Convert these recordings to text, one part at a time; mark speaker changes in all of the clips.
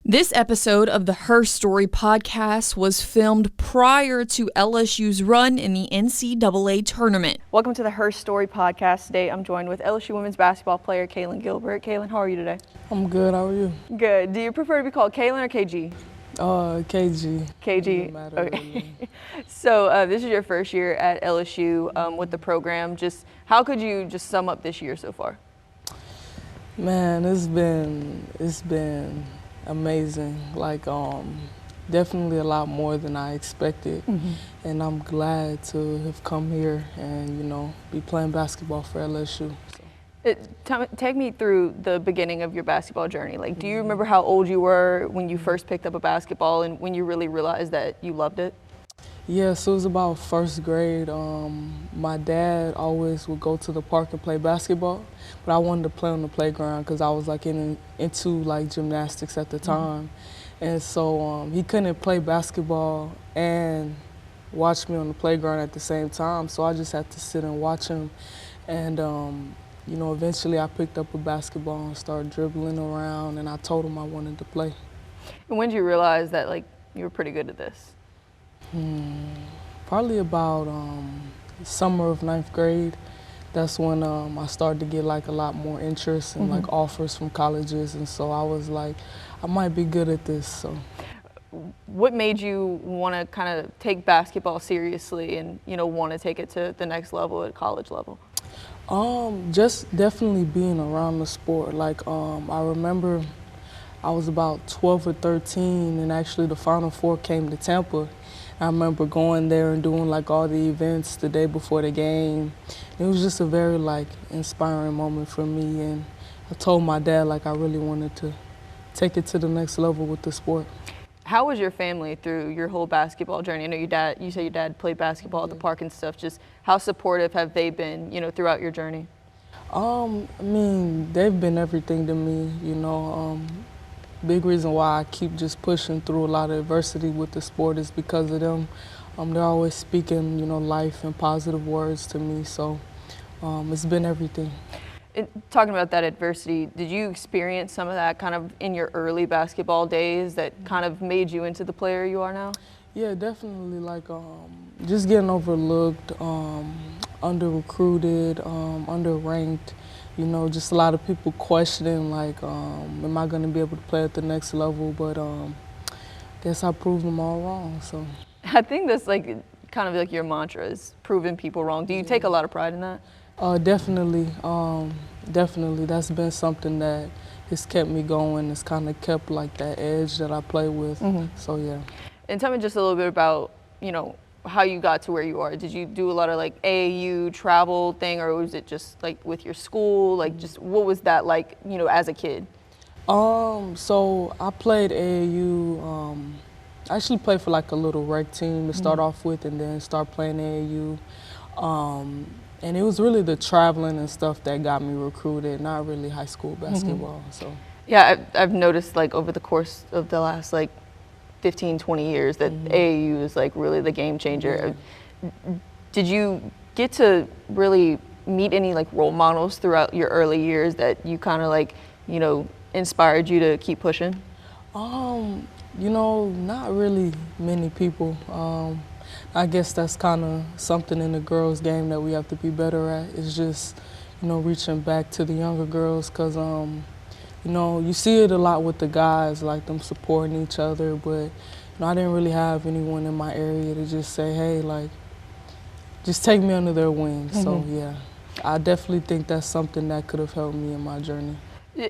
Speaker 1: This episode of the Her Story podcast was filmed prior to LSU's run in the NCAA tournament. Welcome to the Her Story podcast. Today I'm joined with LSU women's basketball player Kailyn Gilbert. Kailyn, how are you today?
Speaker 2: I'm good. How are you?
Speaker 1: Good. Do you prefer to be called Kailyn or KG?
Speaker 2: KG.
Speaker 1: KG. Okay. Really. So this is your first year at LSU with the program. Just how could you just sum up this year so far?
Speaker 2: Man, it's been amazing. Definitely a lot more than I expected. And I'm glad to have come here and, be playing basketball for LSU.
Speaker 1: Take me through the beginning of your basketball journey. Do you remember how old you were when you first picked up a basketball and when you really realized that you loved it?
Speaker 2: Yeah, so it was about first grade. My dad always would go to the park and play basketball, but I wanted to play on the playground because I was into gymnastics at the time. And so he couldn't play basketball and watch me on the playground at the same time, so I just had to sit and watch him. And eventually I picked up a basketball and started dribbling around, and I told him I wanted to play.
Speaker 1: And when did you realize that you were pretty good at this?
Speaker 2: Probably about summer of 9th grade. That's when I started to get a lot more interest and offers from colleges, and so I was like, I might be good at this. So,
Speaker 1: what made you want to kind of take basketball seriously and want to take it to the next level at college level?
Speaker 2: Just definitely being around the sport. I remember I was about 12 or 13, and actually the Final Four came to Tampa. I remember going there and doing all the events the day before the game. It was just a very inspiring moment for me, and I told my dad I really wanted to take it to the next level with the sport.
Speaker 1: How was your family through your whole basketball journey? I know you said your dad played basketball at the park and stuff. Just how supportive have they been, throughout your journey?
Speaker 2: They've been everything to me, Big reason why I keep just pushing through a lot of adversity with the sport is because of them. They're always speaking, life and positive words to me, so it's been everything.
Speaker 1: Talking about that adversity, did you experience some of that kind of in your early basketball days that kind of made you into the player you are now?
Speaker 2: Yeah, definitely. Just getting overlooked, under-recruited, under-ranked. Just a lot of people questioning, am I going to be able to play at the next level? But I guess I proved them all wrong. So
Speaker 1: I think that's kind of your mantra is proving people wrong. Do you take a lot of pride in that?
Speaker 2: Definitely. Definitely. That's been something that has kept me going. It's kind of kept that edge that I play with. So yeah. And
Speaker 1: tell me just a little bit about, how you got to where you are. Did you do a lot of AAU travel thing, or was it just with your school? Just what was that as a kid?
Speaker 2: So I played AAU. I actually played for a little rec team to start off with, and then start playing AAU. And it was really the traveling and stuff that got me recruited, not really high school basketball. So
Speaker 1: yeah, I've noticed over the course of the last 15, 20 years that AAU is really the game changer. Yeah. Did you get to really meet any role models throughout your early years that you kind of inspired you to keep pushing?
Speaker 2: Not really many people. I guess that's kind of something in the girls' game that we have to be better at. It's just, reaching back to the younger girls, because you see it a lot with the guys, them supporting each other, but I didn't really have anyone in my area to just say, hey, just take me under their wings. So yeah, I definitely think that's something that could have helped me in my journey.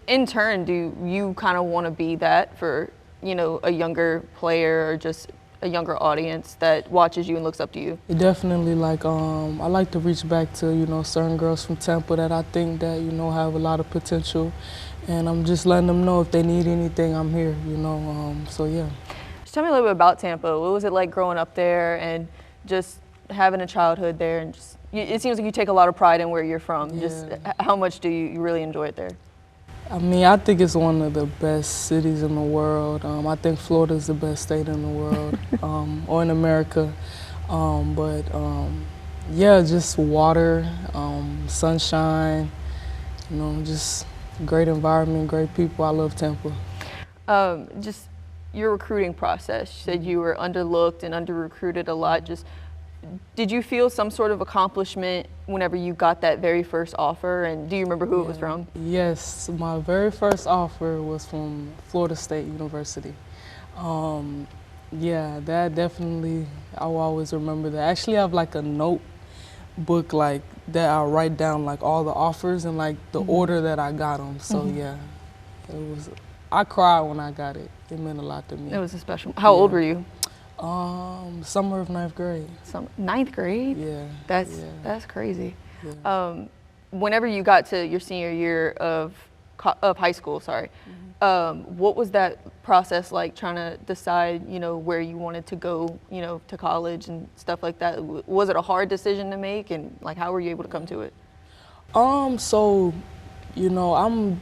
Speaker 1: In turn, do you kind of want to be that for, a younger player or just a younger audience that watches you and looks up to you?
Speaker 2: Definitely, I like to reach back to, certain girls from Tampa that I think that, have a lot of potential. And I'm just letting them know if they need anything, I'm here, so yeah.
Speaker 1: Just tell me a little bit about Tampa. What was it like growing up there and just having a childhood there? And it seems like you take a lot of pride in where you're from. Yeah. Just how much do you really enjoy it there?
Speaker 2: I think it's one of the best cities in the world. I think Florida's the best state in the world, or in America. Yeah, just water, sunshine, just great environment, great people. I love Tampa.
Speaker 1: Just your recruiting process. You said you were underlooked and under-recruited a lot. Just did you feel some sort of accomplishment whenever you got that very first offer? And do you remember who it was from?
Speaker 2: Yes, my very first offer was from Florida State University. Yeah, that definitely, I will always remember that. I actually have like a notebook like that I write down like all the offers and like the order that I got them. So yeah, it was, I cried when I got it. It meant a lot to me.
Speaker 1: It was a special. How old were you?
Speaker 2: Summer of 9th grade.
Speaker 1: Ninth grade?
Speaker 2: Yeah.
Speaker 1: That's crazy.
Speaker 2: Yeah.
Speaker 1: Whenever you got to your senior year of high school, sorry, what was that process like, trying to decide, you know, where you wanted to go, you know, to college and stuff like that? Was it a hard decision to make, and like how were you able to come to it?
Speaker 2: So, you know, I'm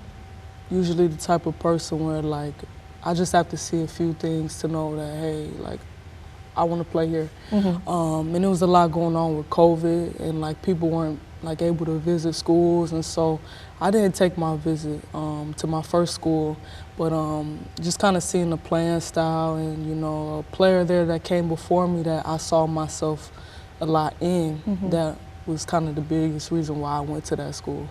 Speaker 2: usually the type of person where like I just have to see a few things to know that, hey, like I want to play here. And there was a lot going on with COVID, and like people weren't like able to visit schools, and so I didn't take my visit to my first school, but just kind of seeing the playing style and, you know, a player there that came before me that I saw myself a lot in, that was kind of the biggest reason why I went to that school.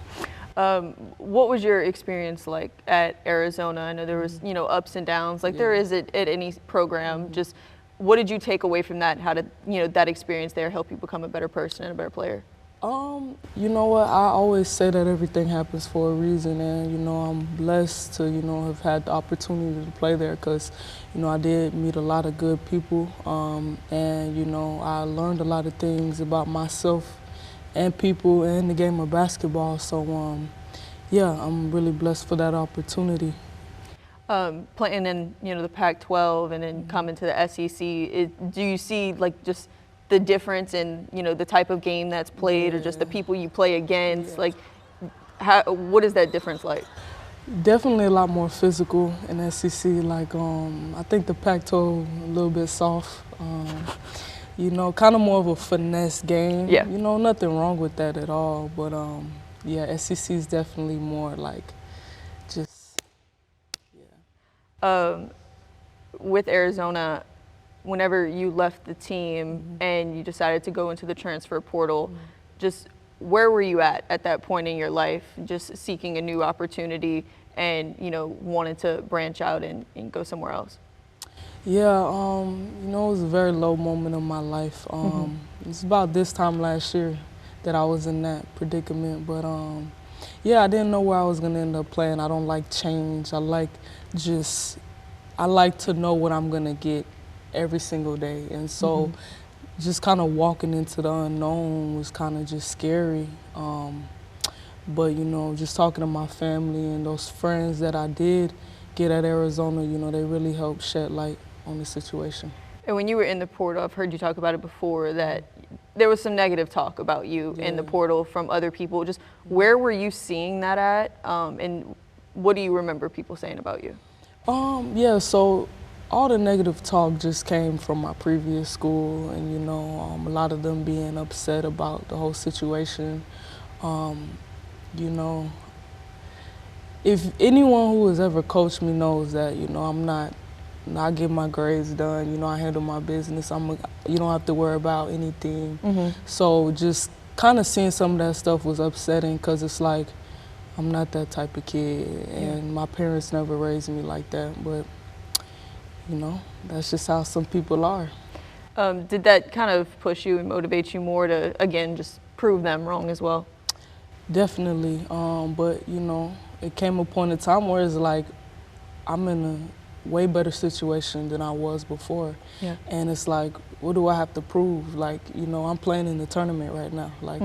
Speaker 1: What was your experience like at Arizona? I know there was, you know, ups and downs, like there is at any program. Just what did you take away from that? How did, you know, that experience there help you become a better person and a better player?
Speaker 2: You know what, I always say that everything happens for a reason, and, you know, I'm blessed to, you know, have had the opportunity to play there, because, you know, I did meet a lot of good people, and, you know, I learned a lot of things about myself and people and the game of basketball. So, yeah, I'm really blessed for that opportunity.
Speaker 1: Playing in, you know, the Pac-12 and then coming to the SEC, do you see like just the difference in, you know, the type of game that's played or just the people you play against? Like, what is that difference like?
Speaker 2: Definitely a lot more physical in SEC. Like, I think the Pac-12 a little bit soft. You know, kind of more of a finesse game.
Speaker 1: Yeah.
Speaker 2: You know, nothing wrong with that at all. But yeah, SEC is definitely more like just, yeah.
Speaker 1: With Arizona, whenever you left the team and you decided to go into the transfer portal, just where were you at that point in your life, just seeking a new opportunity and, you know, wanted to branch out and go somewhere else?
Speaker 2: Yeah, you know, it was a very low moment in my life. It's about this time last year that I was in that predicament. But yeah, I didn't know where I was gonna end up playing. I don't like change. I like to know what I'm gonna get every single day. And so just kind of walking into the unknown was kind of just scary. But, you know, just talking to my family and those friends that I did get at Arizona, you know, they really helped shed light on the situation.
Speaker 1: And when you were in the portal, I've heard you talk about it before, that there was some negative talk about you in the portal from other people. Just where were you seeing that at? And what do you remember people saying about you?
Speaker 2: Yeah, so all the negative talk just came from my previous school, and, you know, a lot of them being upset about the whole situation. You know, if anyone who has ever coached me knows that, you know, I get my grades done, you know, I handle my business. You don't have to worry about anything. So just kind of seeing some of that stuff was upsetting, because it's like, I'm not that type of kid, and my parents never raised me like that. But, you know, that's just how some people are.
Speaker 1: Did that kind of push you and motivate you more to, again, just prove them wrong as well?
Speaker 2: Definitely, but, you know, it came a point in time where it's like, I'm in a way better situation than I was before.
Speaker 1: Yeah.
Speaker 2: And it's like, what do I have to prove? Like, you know, I'm playing in the tournament right now. Like,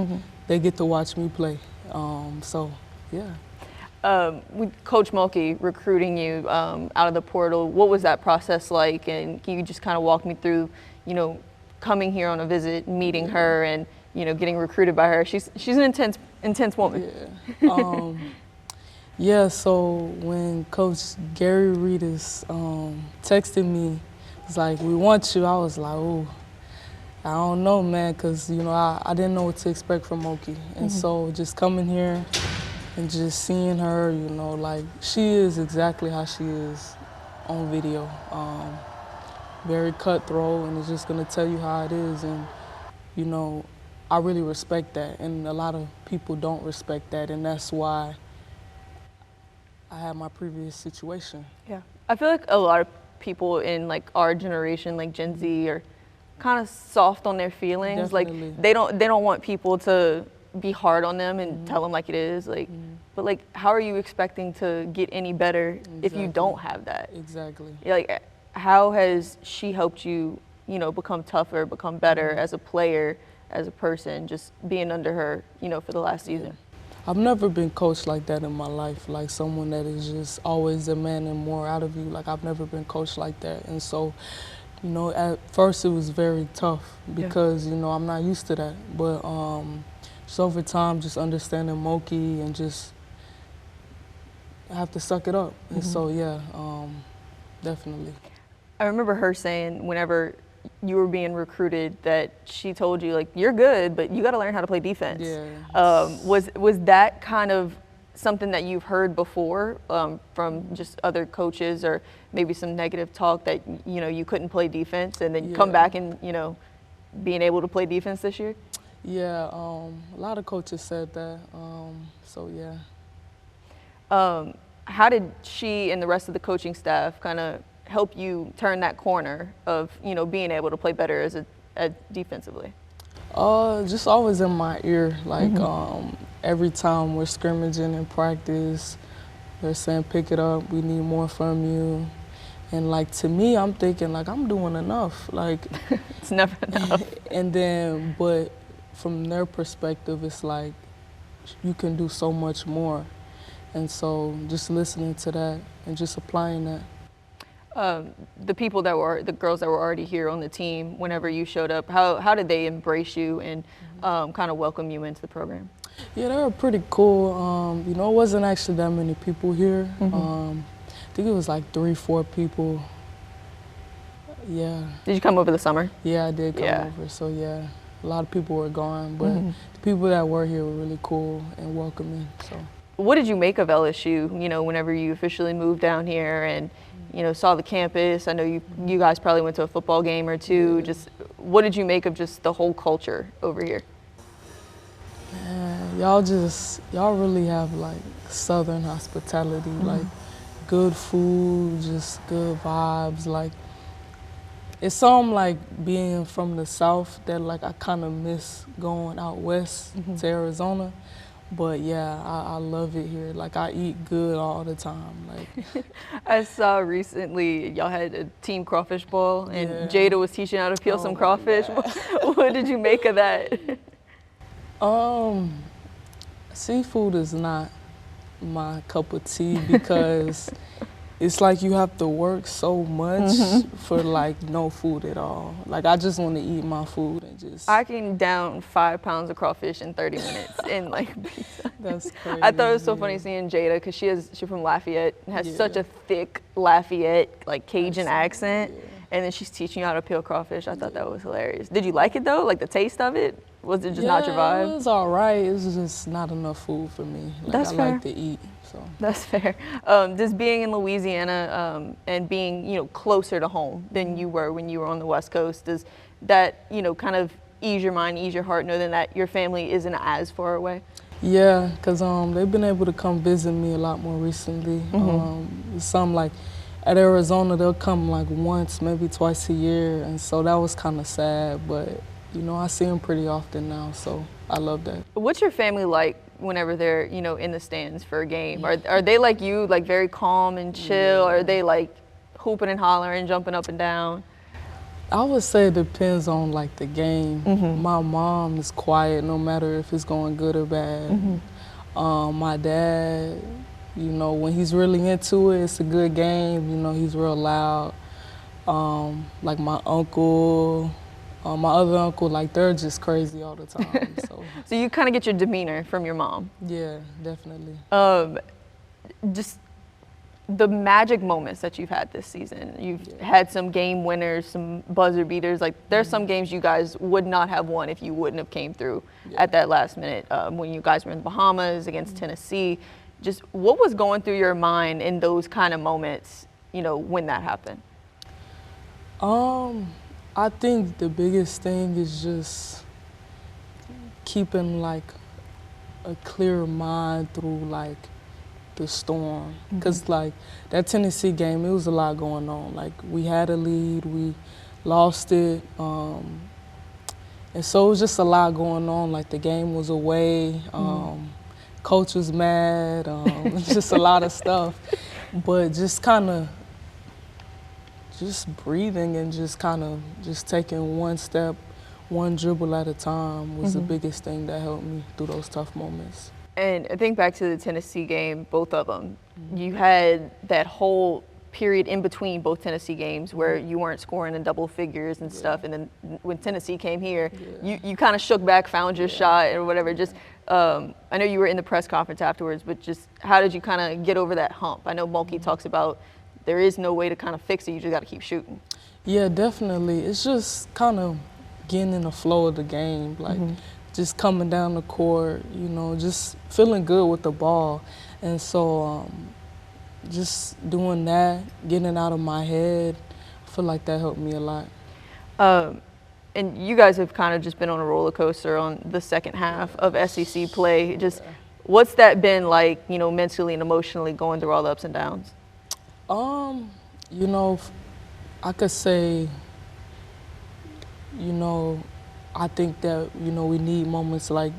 Speaker 2: they get to watch me play. So, yeah.
Speaker 1: With Coach Mulkey recruiting you out of the portal, what was that process like? And can you just kind of walk me through, you know, coming here on a visit, meeting her, and, you know, getting recruited by her? She's an intense woman.
Speaker 2: Yeah. Yeah, so when Coach Gary Reedus texted me, it's like, we want you, I was like, oh, I don't know, man, because, you know, I didn't know what to expect from Mulkey. And so just coming here and just seeing her, you know, like, she is exactly how she is on video. Very cutthroat, and it's just gonna tell you how it is. And you know, I really respect that, and a lot of people don't respect that, and that's why I had my previous situation.
Speaker 1: Yeah, I feel like a lot of people in like our generation, like Gen Z, are kind of soft on their feelings.
Speaker 2: Definitely.
Speaker 1: Like they don't want people to be hard on them and tell them like it is. Like, but like, how are you expecting to get any better if you don't have that?
Speaker 2: Exactly.
Speaker 1: Like, how has she helped you, you know, become tougher, become better as a player, as a person, just being under her, you know, for the last season?
Speaker 2: I've never been coached like that in my life, like someone that is just always demanding more out of you. Like, I've never been coached like that. And so, you know, at first it was very tough because, you know, I'm not used to that. But just over time, just understanding Mulkey and just I have to suck it up. And so, yeah, definitely.
Speaker 1: I remember her saying whenever you were being recruited that she told you, like, you're good, but you got to learn how to play defense.
Speaker 2: Yeah.
Speaker 1: Was that kind of something that you've heard before from just other coaches, or maybe some negative talk that, you know, you couldn't play defense, and then you come back and, you know, being able to play defense this year?
Speaker 2: Yeah, a lot of coaches said that, so yeah.
Speaker 1: How did she and the rest of the coaching staff kind of help you turn that corner of, you know, being able to play better as defensively?
Speaker 2: Just always in my ear, like every time we're scrimmaging in practice, they're saying, pick it up, we need more from you. And like, to me, I'm thinking like, I'm doing enough, like.
Speaker 1: It's never enough.
Speaker 2: And then, but from their perspective, it's like, you can do so much more. And so just listening to that and just applying that.
Speaker 1: The girls that were already here on the team, whenever you showed up, how did they embrace you and kind of welcome you into the program?
Speaker 2: Yeah, they were pretty cool. You know, it wasn't actually that many people here. I think it was like 3-4 people. Yeah. Did
Speaker 1: you come over the summer?
Speaker 2: Yeah, I did come over. So yeah, a lot of people were gone, but the people that were here were really cool and welcoming. So. What
Speaker 1: did you make of LSU, you know, whenever you officially moved down here and, you know, saw the campus? I know you guys probably went to a football game or two. Yeah. Just what did you make of just the whole culture over here?
Speaker 2: Man, y'all really have like Southern hospitality, like good food, just good vibes. Like, it's something like being from the South that like I kind of miss going out west to Arizona. But yeah, I love it here. Like, I eat good all the time. Like,
Speaker 1: I saw recently y'all had a team crawfish bowl, and Jada was teaching how to peel some crawfish. What did you make of that?
Speaker 2: Seafood is not my cup of tea because it's like you have to work so much for like no food at all. Like, I just want to eat my food and just.
Speaker 1: I can down 5 pounds of crawfish in 30 minutes and like pizza.
Speaker 2: That's crazy.
Speaker 1: I thought it was so funny seeing Jada because she's from Lafayette and has such a thick Lafayette like Cajun accent, and then she's teaching you how to peel crawfish. I thought that was hilarious. Did you like it though? Like the taste of it? Was it just not your vibe?
Speaker 2: It was all right. It was just not enough food for me. Like,
Speaker 1: That's fair.
Speaker 2: I like to eat. So.
Speaker 1: That's fair. Just being in Louisiana and being, you know, closer to home than you were when you were on the West Coast, does that, you know, kind of ease your mind, ease your heart, knowing that your family isn't as far away?
Speaker 2: Yeah, because they've been able to come visit me a lot more recently. Some like at Arizona, they'll come like once, maybe twice a year, and so that was kind of sad, but you know, I see them pretty often now, so I love that.
Speaker 1: What's your family like whenever they're, you know, in the stands for a game? Are they like you, like very calm and chill? Or are they like hooping and hollering, jumping up and down?
Speaker 2: I would say it depends on like the game. My mom is quiet no matter if it's going good or bad. My dad, you know, when he's really into it, it's a good game. You know, he's real loud. Like my uncle, my other uncle, like they're just crazy all the time. So
Speaker 1: you kind of get your demeanor from your mom.
Speaker 2: Yeah, definitely.
Speaker 1: Just the magic moments that you've had this season. You've had some game winners, some buzzer beaters. Like there's some games you guys would not have won if you wouldn't have came through at that last minute. When you guys were in the Bahamas against Tennessee, just what was going through your mind in those kind of moments when that happened?
Speaker 2: I think the biggest thing is just keeping like a clear mind through like the storm. Because like that Tennessee game, it was a lot going on. Like we had a lead, we lost it. And so it was just a lot going on. Like the game was away, coach was mad, just a lot of stuff. But just kind of just breathing and just kind of just taking one step, one dribble at a time was the biggest thing that helped me through those tough moments.
Speaker 1: And I think back to the Tennessee game, both of them, you had that whole period in between both Tennessee games where you weren't scoring in double figures and stuff. And then when Tennessee came here, you kind of shook back, found your shot or whatever. Just, I know you were in the press conference afterwards, but just how did you kind of get over that hump? I know Mulkey talks about there is no way to kind of fix it. You just got to keep shooting.
Speaker 2: Yeah, definitely. It's just kind of getting in the flow of the game, like just coming down the court, just feeling good with the ball. And so just doing that, getting it out of my head, I feel like that helped me a lot.
Speaker 1: And you guys have kind of just been on a roller coaster on the second half of SEC play. Just what's that been like, mentally and emotionally going through all the ups and downs?
Speaker 2: I could say, I think that, we need moments like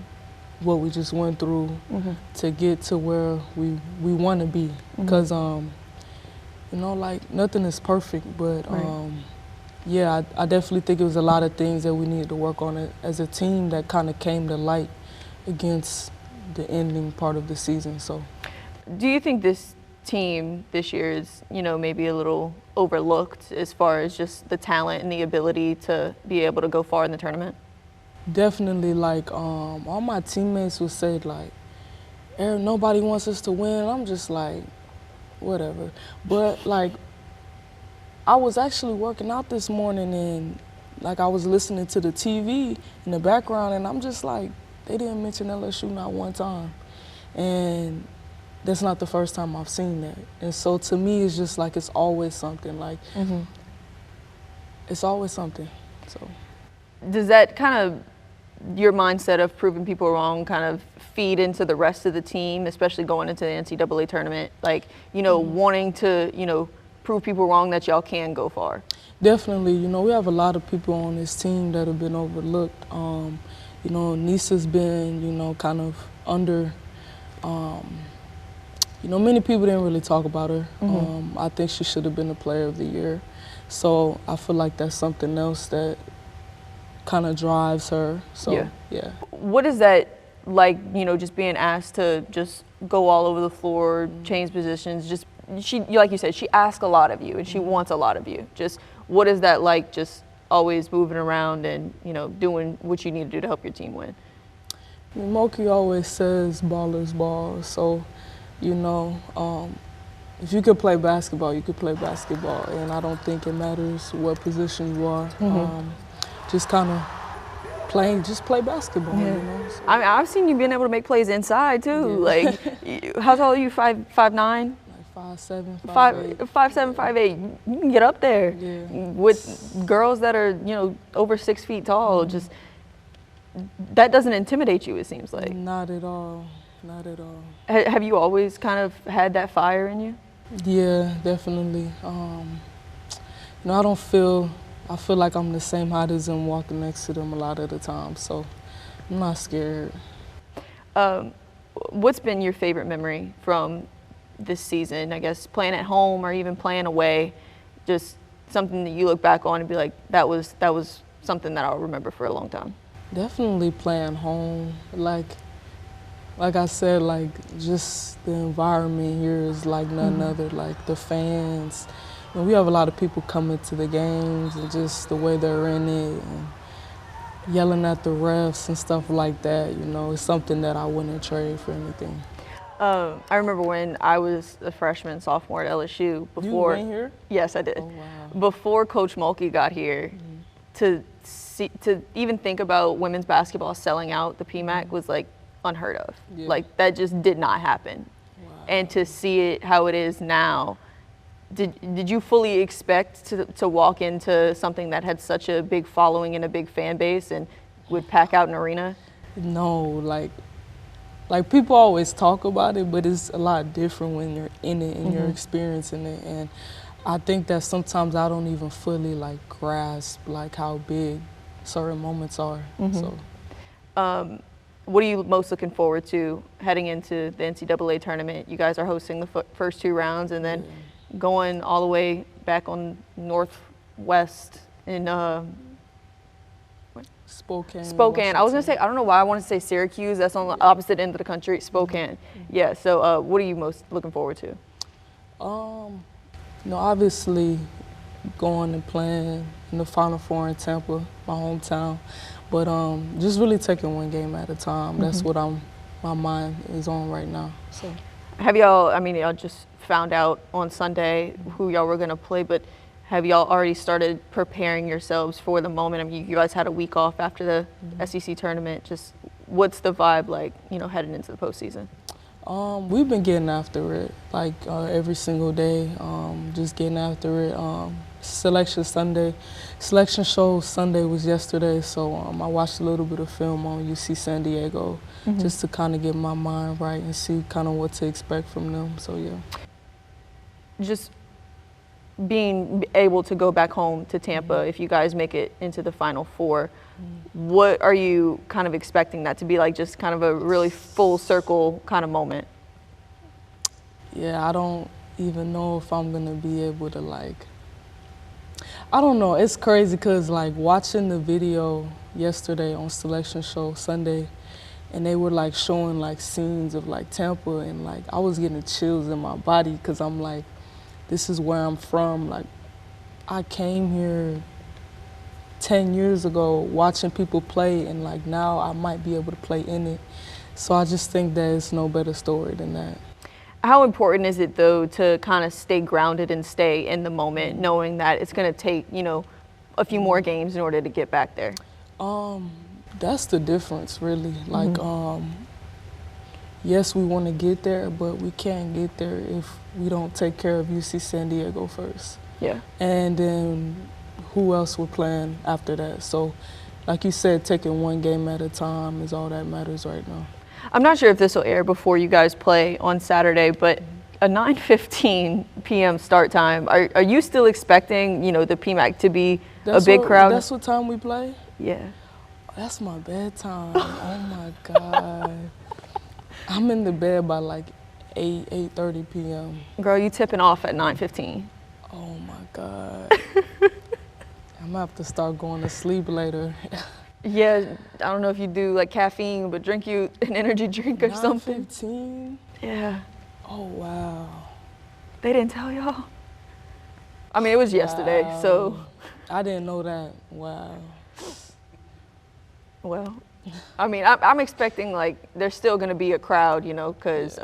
Speaker 2: what we just went through to get to where we want to be. Because, like nothing is perfect, but yeah, I definitely think it was a lot of things that we needed to work on as a team that kind of came to light against the ending part of the season. So,
Speaker 1: do you think this team this year is, maybe a little overlooked as far as just the talent and the ability to be able to go far in the tournament?
Speaker 2: Definitely, like all my teammates would say, like, Aaron, nobody wants us to win. I'm just like, whatever. But like, I was actually working out this morning and like I was listening to the TV in the background and I'm just like, they didn't mention LSU not one time. And that's not the first time I've seen that. And so to me, it's just like it's always something. Like, it's always something. So,
Speaker 1: does that kind of your mindset of proving people wrong kind of feed into the rest of the team, especially going into the NCAA tournament? Like, wanting to, prove people wrong that y'all can go far.
Speaker 2: Definitely. We have a lot of people on this team that have been overlooked. Nisa's been, kind of under. Many people didn't really talk about her. I think she should have been the player of the year. So I feel like that's something else that kind of drives her. So, yeah.
Speaker 1: What is that like, just being asked to just go all over the floor, change positions? Just she, like you said, she asks a lot of you and she wants a lot of you. Just what is that like, just always moving around and, doing what you need to do to help your team win?
Speaker 2: Mulkey always says ballers ball. So, if you could play basketball, you could play basketball. And I don't think it matters what position you are. Just kind of play basketball, So.
Speaker 1: I mean, I've seen you being able to make plays inside too. Yeah. Like, how tall are you? 5'9"?
Speaker 2: Like 5'7", 5'8".
Speaker 1: 5'7", 5'8". You can get up there.
Speaker 2: Yeah.
Speaker 1: With girls that are, over 6 feet tall. Just that doesn't intimidate you, it seems like.
Speaker 2: Not at all. Not at all.
Speaker 1: Have you always kind of had that fire in you?
Speaker 2: Yeah, definitely. I feel like I'm the same height as them walking next to them a lot of the time, so I'm not scared.
Speaker 1: What's been your favorite memory from this season? I guess playing at home or even playing away, just something that you look back on and be like, that was something that I'll remember for a long time.
Speaker 2: Definitely playing home. Like I said, like just the environment here is like none other. Like the fans, we have a lot of people coming to the games and just the way they're in it and yelling at the refs and stuff like that. It's something that I wouldn't trade for anything.
Speaker 1: I remember when I was a freshman, sophomore at LSU. Before,
Speaker 2: you went here?
Speaker 1: Yes, I did.
Speaker 2: Oh, wow.
Speaker 1: Before Coach Mulkey got here, to even think about women's basketball selling out the PMAC was like unheard of. Like that just did not happen. Wow. And to see it how it is now, Did you fully expect to walk into something that had such a big following and a big fan base and would pack out an arena?
Speaker 2: No, like people always talk about it, but it's a lot different when you're in it and you're experiencing it. And I think that sometimes I don't even fully like grasp like how big certain moments are. So.
Speaker 1: What are you most looking forward to heading into the NCAA tournament? You guys are hosting the first 2 rounds and then going all the way back on northwest in
Speaker 2: Spokane.
Speaker 1: I was gonna say, I don't know why I want to say Syracuse. That's on the opposite end of the country. Spokane. Yeah. So, what are you most looking forward to?
Speaker 2: You know, obviously going and playing in the Final Four in Tampa, my hometown. But just really taking one game at a time. That's what my mind is on right now. So,
Speaker 1: have y'all? I mean, y'all just found out on Sunday who y'all were gonna play, but have y'all already started preparing yourselves for the moment? I mean, you guys had a week off after the SEC tournament. Just what's the vibe like, you know, heading into the postseason?
Speaker 2: We've been getting after it, like every single day, just getting after it. Selection show Sunday was yesterday, so I watched a little bit of film on UC San Diego just to kind of get my mind right and see kind of what to expect from them, so yeah.
Speaker 1: Just being able to go back home to Tampa, if you guys make it into the Final Four, what are you kind of expecting that to be like, just kind of a really full circle kind of moment?
Speaker 2: Yeah, I don't even know if I'm going to be able to like, I don't know. It's crazy because like watching the video yesterday on Selection Show Sunday, and they were like showing like scenes of like Tampa, and like I was getting chills in my body because I'm like, this is where I'm from. Like I came here 10 years ago watching people play, and like now I might be able to play in it. So I just think there's no better story than that.
Speaker 1: How important is it though to kind of stay grounded and stay in the moment, knowing that it's going to take, you know, a few more games in order to get back there?
Speaker 2: That's the difference, really. Like, yes, we want to get there, but we can't get there if we don't take care of UC San Diego first.
Speaker 1: Yeah.
Speaker 2: And then who else we're playing after that. So, like you said, taking one game at a time is all that matters right now.
Speaker 1: I'm not sure if this will air before you guys play on Saturday, but a 9:15 p.m. start time. Are you still expecting, you know, the PMAC to be a big crowd?
Speaker 2: That's what time we play?
Speaker 1: Yeah.
Speaker 2: That's my bedtime. Oh my God. I'm in the bed by like 8:30 p.m.
Speaker 1: Girl, you tipping off at 9:15.
Speaker 2: Oh my God. I'm gonna have to start going to sleep later.
Speaker 1: Yeah, I don't know if you do like caffeine, but drink you an energy drink or something.
Speaker 2: 9:15?
Speaker 1: Yeah.
Speaker 2: Oh wow.
Speaker 1: They didn't tell y'all? I mean, it was yesterday, so.
Speaker 2: I didn't know that. Wow.
Speaker 1: Well, I mean, I'm expecting like there's still gonna be a crowd, you know, because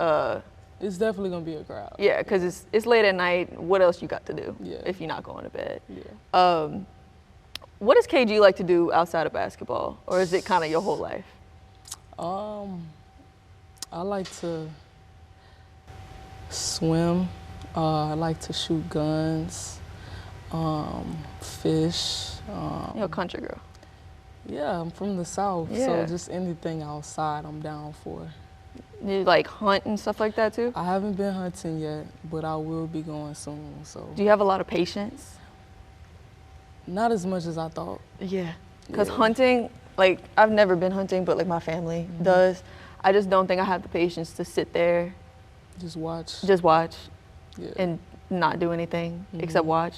Speaker 2: it's definitely gonna be a crowd.
Speaker 1: Yeah, because it's late at night. What else you got to do if you're not going to bed? Yeah. What does KG like to do outside of basketball, or is it kind of your whole life?
Speaker 2: I like to swim. I like to shoot guns, fish.
Speaker 1: You're a country girl.
Speaker 2: Yeah, I'm from the South, so just anything outside I'm down for.
Speaker 1: You like hunt and stuff like that too?
Speaker 2: I haven't been hunting yet, but I will be going soon. So.
Speaker 1: Do you have a lot of patience?
Speaker 2: Not as much as I thought.
Speaker 1: Yeah, because hunting, like I've never been hunting, but like my family does. I just don't think I have the patience to sit there.
Speaker 2: Just watch.
Speaker 1: Just watch and not do anything except watch.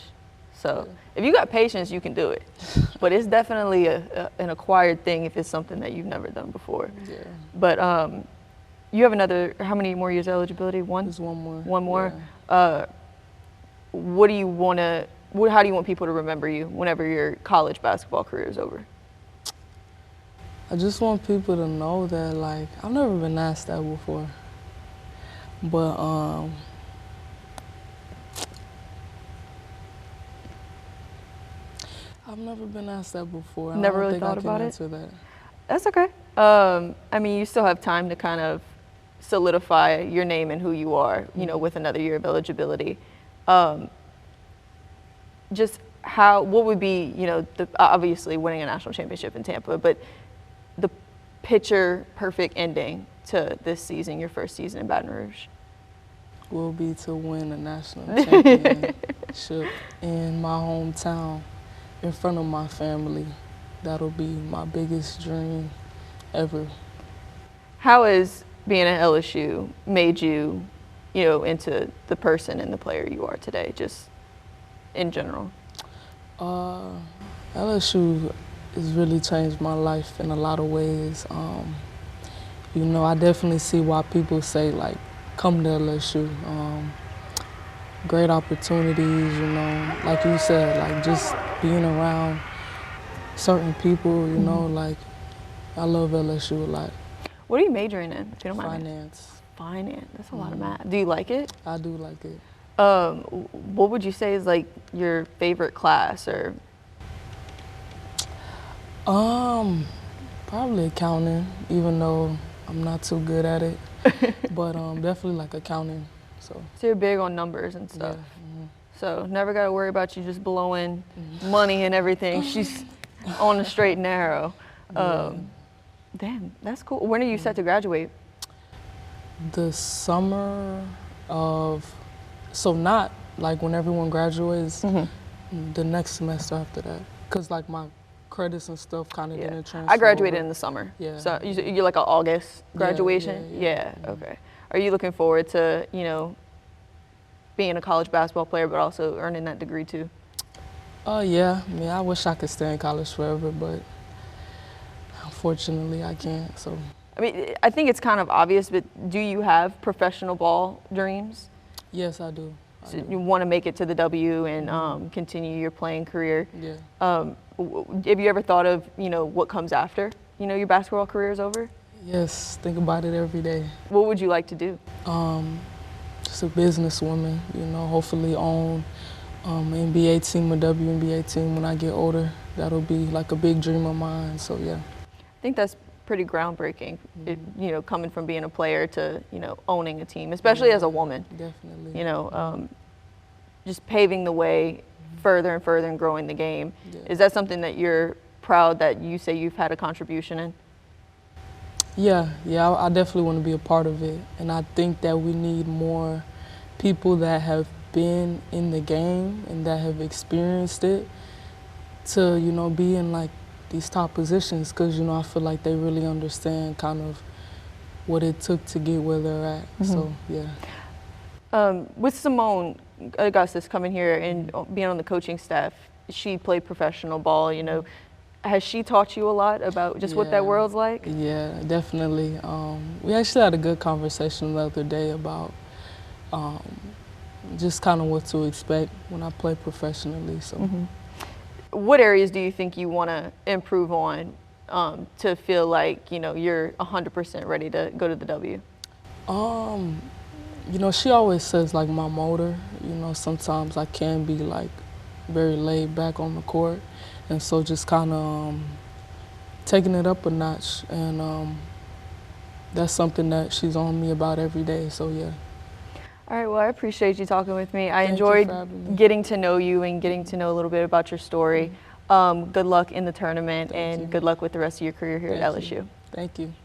Speaker 1: So if you got patience, you can do it. But it's definitely an acquired thing if it's something that you've never done before.
Speaker 2: Yeah.
Speaker 1: But you have another, how many more years eligibility? One?
Speaker 2: Just one more.
Speaker 1: One more?
Speaker 2: Yeah.
Speaker 1: What do you want to, how do you want people to remember you whenever your college basketball career is over?
Speaker 2: I just want people to know that, like, I've never been asked that before. But I've never been asked that before.
Speaker 1: Never really thought about it?
Speaker 2: I don't think I can answer that.
Speaker 1: That's okay. I mean, you still have time to kind of solidify your name and who you are, you know, with another year of eligibility. Just what would be, obviously winning a national championship in Tampa, but the picture perfect ending to this season, your first season in Baton Rouge?
Speaker 2: Will be to win a national championship in my hometown in front of my family. That'll be my biggest dream ever.
Speaker 1: How has being at LSU made you, into the person and the player you are today, just in general?
Speaker 2: LSU has really changed my life in a lot of ways. I definitely see why people say, like, come to LSU. Great opportunities, like you said, like just being around certain people, like I love LSU a lot.
Speaker 1: What are you majoring in, if you don't mind?
Speaker 2: Finance.
Speaker 1: Finance, that's a lot of math. Do you like it?
Speaker 2: I do like it.
Speaker 1: What would you say is like your favorite class or?
Speaker 2: Probably accounting, even though I'm not too good at it, but definitely like accounting. So
Speaker 1: you're big on numbers and stuff.
Speaker 2: Yeah.
Speaker 1: So never got to worry about you just blowing money and everything. She's on the straight and narrow. Damn, that's cool. When are you set to graduate?
Speaker 2: The summer of, so not like when everyone graduates, the next semester after that. Because like my credits and stuff kind of didn't transfer.
Speaker 1: I graduated
Speaker 2: over.
Speaker 1: in the summer.
Speaker 2: Yeah.
Speaker 1: So you're like an August graduation?
Speaker 2: Yeah.
Speaker 1: Okay. Are you looking forward to, being a college basketball player, but also earning that degree too?
Speaker 2: Yeah. I mean, I wish I could stay in college forever, but unfortunately I can't, so.
Speaker 1: I mean, I think it's kind of obvious, but do you have professional ball dreams?
Speaker 2: Yes, I do.
Speaker 1: So you want to make it to the W and continue your playing career?
Speaker 2: Yeah.
Speaker 1: Have you ever thought of, what comes after, your basketball career is over?
Speaker 2: Yes, think about it every day.
Speaker 1: What would you like to do?
Speaker 2: Just a businesswoman, hopefully own an NBA team, a WNBA team when I get older. That'll be like a big dream of mine, so yeah.
Speaker 1: I think that's pretty groundbreaking, coming from being a player to, owning a team, especially as a woman.
Speaker 2: Definitely.
Speaker 1: Just paving the way further and further and growing the game.
Speaker 2: Yeah.
Speaker 1: Is that something that you're proud that you say you've had a contribution in?
Speaker 2: Yeah, I definitely want to be a part of it. And I think that we need more people that have been in the game and that have experienced it to, be in like these top positions, because, I feel like they really understand kind of what it took to get where they're at. So, yeah.
Speaker 1: With Simone Augustus coming here and being on the coaching staff, she played professional ball, Has she taught you a lot about just what that world's like?
Speaker 2: Yeah, definitely. We actually had a good conversation the other day about just kind of what to expect when I play professionally. So,
Speaker 1: what areas do you think you want to improve on to feel like you're 100% ready to go to the W?
Speaker 2: She always says like my motor. Sometimes I can be like very laid back on the court. And so just kind of taking it up a notch, and that's something that she's on me about every day, so yeah.
Speaker 1: All right, well, I appreciate you talking with me. I
Speaker 2: Thank you
Speaker 1: enjoyed
Speaker 2: for having me.
Speaker 1: getting to know you and getting to know a little bit about your story. Good luck in the tournament,
Speaker 2: Thank
Speaker 1: and
Speaker 2: you.
Speaker 1: good luck with the rest of your career here at LSU.
Speaker 2: Thank you.